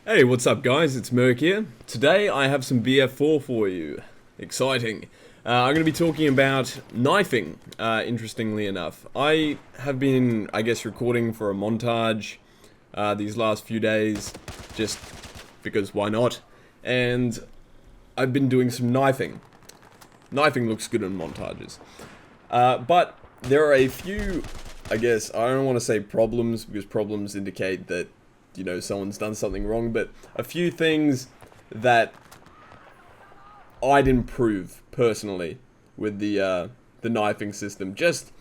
Hey, what's up, guys? It's Merc here. Today I have some BF4 for you. Exciting. I'm going to be talking about knifing, interestingly enough. I have been, recording for a montage these last few days, just because why not? And I've been doing some knifing. Knifing looks good in montages. But there are a few, I don't want to say problems, because problems indicate that someone's done something wrong, but a few things that I'd improve personally with the knifing system, just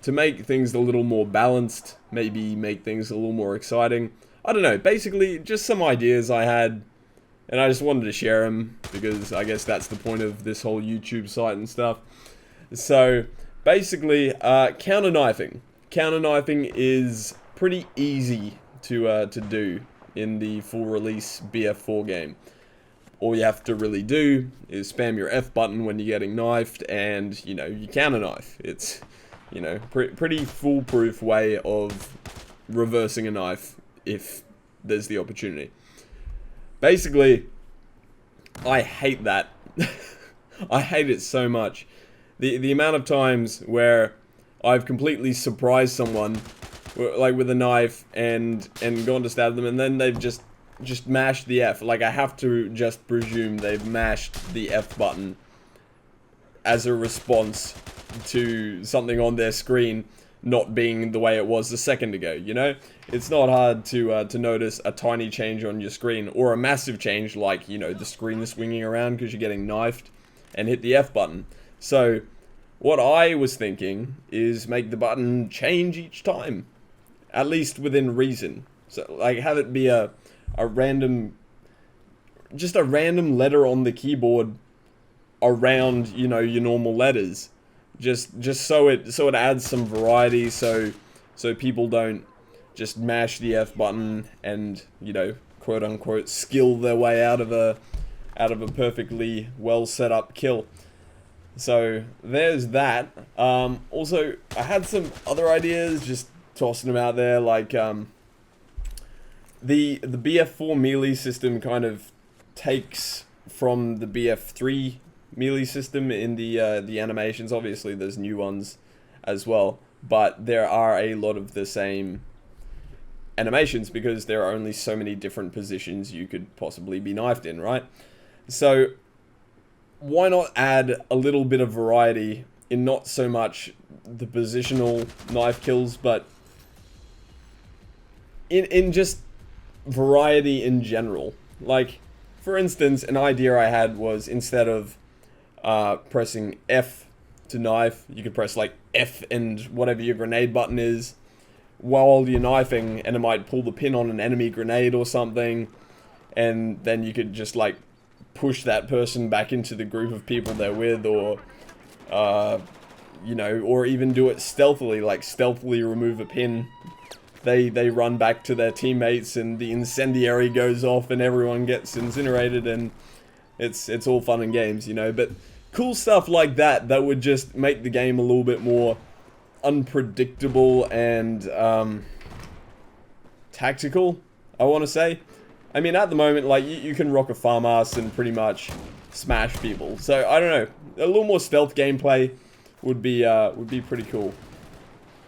to make things a little more balanced, maybe make things a little more exciting. I don't know, basically just some ideas I had, and I just wanted to share them, because I guess that's the point of this whole YouTube site and stuff. So, basically, counter knifing. Counter knifing is pretty easy to do in the full release BF4 game. All you have to really do is spam your F button when you're getting knifed, and you counter knife. It's pretty foolproof way of reversing a knife if there's the opportunity. Basically, I hate that. I hate it so much. The amount of times where I've completely surprised someone like with a knife and gone to stab them, and then they've just mashed the F. Like, I have to just presume they've mashed the F button as a response to something on their screen not being the way it was a second ago, It's not hard to notice a tiny change on your screen, or a massive change, like, the screen swinging around because you're getting knifed, and hit the F button. So, what I was thinking is make the button change each time. At least within reason. So, like, have it be a random, just a random letter on the keyboard around, your normal letters. Just so it adds some variety, so people don't just mash the F button and, quote unquote skill their way out of a perfectly well set up kill. So there's that. Also, I had some other ideas, just tossing them out there, like the BF4 melee system kind of takes from the BF3 melee system in the animations. Obviously, there's new ones as well, but there are a lot of the same animations because there are only so many different positions you could possibly be knifed in, right? So why not add a little bit of variety in not so much the positional knife kills, but in just variety in general. Like, for instance, an idea I had was, instead of pressing F to knife, you could press like F and whatever your grenade button is while you're knifing, and it might pull the pin on an enemy grenade or something, and then you could just like push that person back into the group of people they're with, or or even do it stealthily, like stealthily remove a pin. They run back to their teammates, and the incendiary goes off, and everyone gets incinerated, and it's all fun and games, But cool stuff like that would just make the game a little bit more unpredictable and tactical, I want to say. I mean, at the moment, like, you can rock a farm ass and pretty much smash people. So I don't know, a little more stealth gameplay would be pretty cool.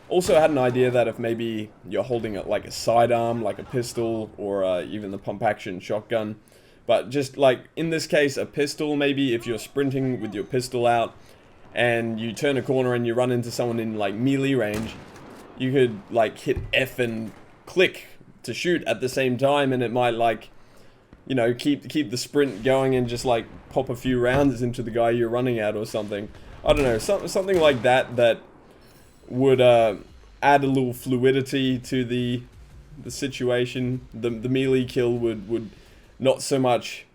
Also, I had an idea that if maybe you're holding it like a sidearm, like a pistol, or even the pump-action shotgun, but just like, in this case, a pistol, maybe if you're sprinting with your pistol out, and you turn a corner and you run into someone in like melee range, you could like hit F and click to shoot at the same time, and it might like, keep the sprint going and just like pop a few rounds into the guy you're running at or something. I don't know, something like that would add a little fluidity to the situation. The melee kill would not so much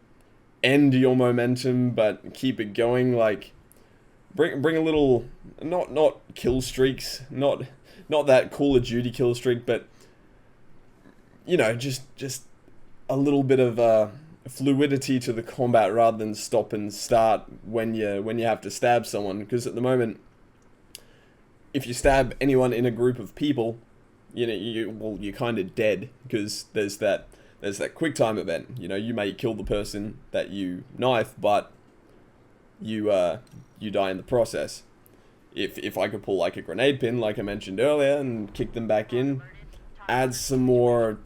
end your momentum, but keep it going. Like, bring a little, not kill streaks, not that Call of Duty kill streak, but just a little bit of fluidity to the combat rather than stop and start when you have to stab someone. Because at the moment, if you stab anyone in a group of people, you're kind of dead, because there's that there's that quick time event. You know, you may kill the person that you knife, but you die in the process. If I could pull like a grenade pin, like I mentioned earlier, and kick them back in, adds some more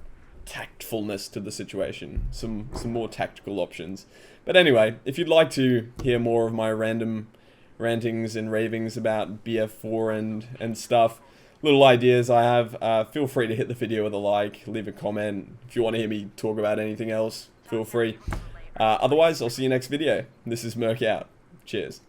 tactfulness to the situation, some more tactical options. But anyway, if you'd like to hear more of my random rantings and ravings about BF4 and stuff, little ideas I have, feel free to hit the video with a like, leave a comment. If you want to hear me talk about anything else, feel free. Otherwise, I'll see you next video. This is Merc out. Cheers.